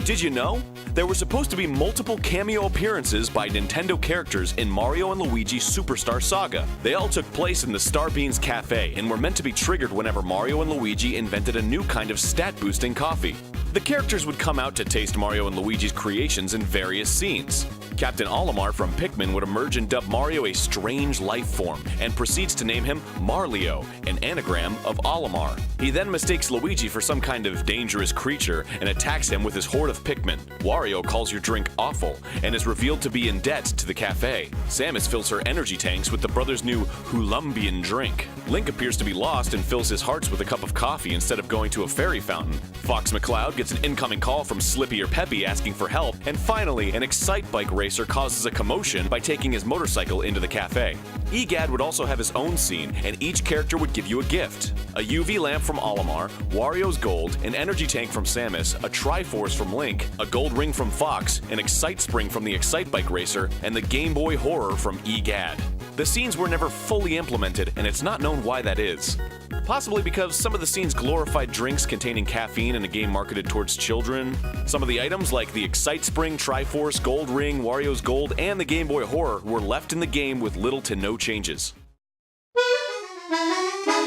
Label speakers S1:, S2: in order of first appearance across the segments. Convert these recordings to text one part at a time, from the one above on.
S1: Did you know? There were supposed to be multiple cameo appearances by Nintendo characters in Mario and Luigi Superstar Saga. They all took place in the Star Beans Cafe and were meant to be triggered whenever Mario and Luigi invented a new kind of stat-boosting coffee. The characters would come out to taste Mario and Luigi's creations in various scenes. Captain Olimar from Pikmin would emerge and dub Mario a strange life form, and proceeds to name him Marlio, an anagram of Olimar. He then mistakes Luigi for some kind of dangerous creature and attacks him with his horde of Pikmin. Wario calls your drink awful, and is revealed to be in debt to the cafe. Samus fills her energy tanks with the brothers' new Hulumbian drink. Link appears to be lost and fills his hearts with a cup of coffee instead of going to a fairy fountain. Fox McCloud gets an incoming call from Slippy or Peppy asking for help, and finally, an Excitebike racer causes a commotion by taking his motorcycle into the cafe. Egad would also have his own scene, and each character would give you a gift. A UV lamp from Olimar, Wario's Gold, an energy tank from Samus, a Triforce from Link, a gold ring from Fox, an Excite Spring from the Excitebike racer, and the Game Boy Horror from Egad. The scenes were never fully implemented, and it's not known why that is. Possibly because some of the scenes glorified drinks containing caffeine in a game marketed towards children. Some of the items like the Excite Spring, Triforce, Gold Ring, Wario's Gold, and the Game Boy Horror were left in the game with little to no changes.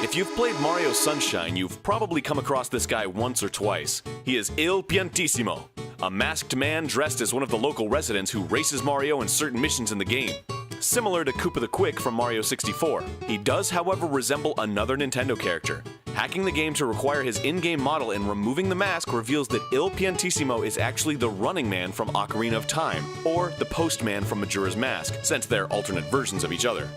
S1: If you've played Mario Sunshine, you've probably come across this guy once or twice. He is Il Piantissimo, a masked man dressed as one of the local residents who races Mario in certain missions in the game. Similar to Koopa the Quick from Mario 64. He does, however, resemble another Nintendo character. Hacking the game to require his in-game model and removing the mask reveals that Il Piantissimo is actually the Running Man from Ocarina of Time, or the Postman from Majora's Mask, since they're alternate versions of each other.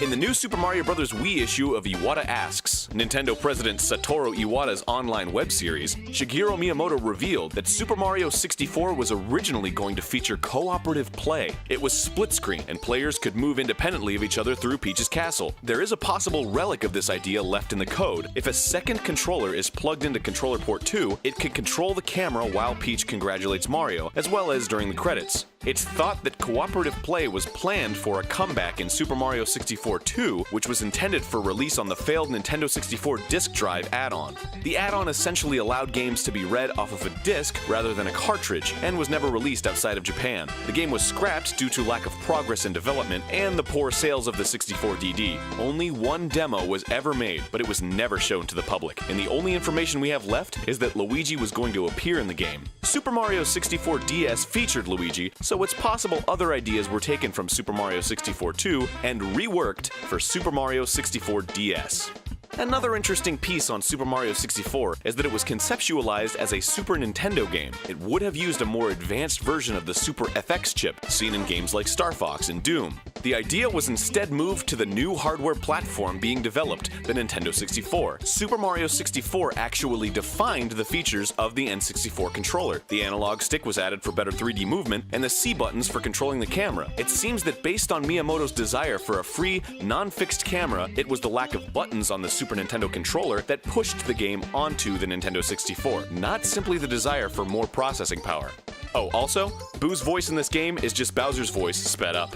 S1: In the new Super Mario Bros. Wii issue of Iwata Asks, Nintendo President Satoru Iwata's online web series, Shigeru Miyamoto revealed that Super Mario 64 was originally going to feature cooperative play. It was split screen, and players could move independently of each other through Peach's castle. There is a possible relic of this idea left in the code. If a second controller is plugged into controller port 2, it can control the camera while Peach congratulates Mario, as well as during the credits. It's thought that cooperative play was planned for a comeback in Super Mario 64 2, which was intended for release on the failed Nintendo 64 disk drive add-on. The add-on essentially allowed games to be read off of a disc rather than a cartridge, and was never released outside of Japan. The game was scrapped due to lack of progress in development and the poor sales of the 64DD. Only one demo was ever made, but it was never shown to the public, and the only information we have left is that Luigi was going to appear in the game. Super Mario 64 DS featured Luigi, so it's possible other ideas were taken from Super Mario 64 2 and reworked for Super Mario 64 DS. Another interesting piece on Super Mario 64 is that it was conceptualized as a Super Nintendo game. It would have used a more advanced version of the Super FX chip, seen in games like Star Fox and Doom. The idea was instead moved to the new hardware platform being developed, the Nintendo 64. Super Mario 64 actually defined the features of the N64 controller. The analog stick was added for better 3D movement, and the C buttons for controlling the camera. It seems that based on Miyamoto's desire for a free, non-fixed camera, it was the lack of buttons on the Super Nintendo controller that pushed the game onto the Nintendo 64, not simply the desire for more processing power. Oh, also, Boo's voice in this game is just Bowser's voice sped up.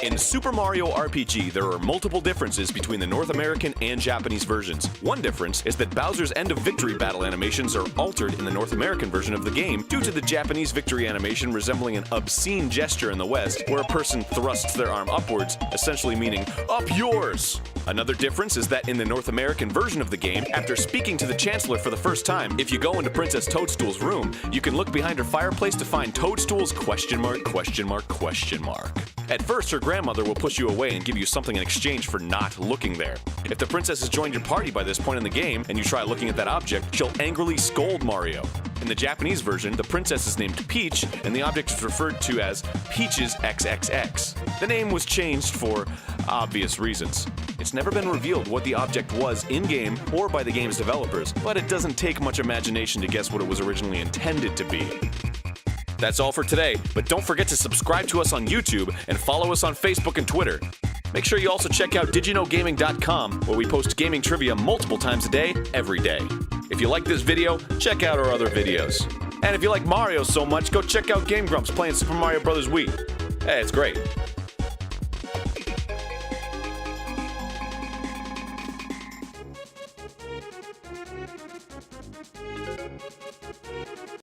S1: In Super Mario RPG, there are multiple differences between the North American and Japanese versions. One difference is that Bowser's End of Victory battle animations are altered in the North American version of the game due to the Japanese victory animation resembling an obscene gesture in the West, where a person thrusts their arm upwards, essentially meaning, "Up yours!" Another difference is that in the North American version of the game, after speaking to the Chancellor for the first time, if you go into Princess Toadstool's room, you can look behind her fireplace to find Toadstool's question mark, question mark, question mark. At first, her grandmother will push you away and give you something in exchange for not looking there. If the princess has joined your party by this point in the game, and you try looking at that object, she'll angrily scold Mario. In the Japanese version, the princess is named Peach, and the object is referred to as Peach's XXX. The name was changed for obvious reasons. It's never been revealed what the object was in-game or by the game's developers, but it doesn't take much imagination to guess what it was originally intended to be. That's all for today, but don't forget to subscribe to us on YouTube and follow us on Facebook and Twitter. Make sure you also check out digiknowgaming.com, where we post gaming trivia multiple times a day, every day. If you like this video, check out our other videos. And if you like Mario so much, go check out Game Grumps playing Super Mario Bros. Wii. Hey, it's great.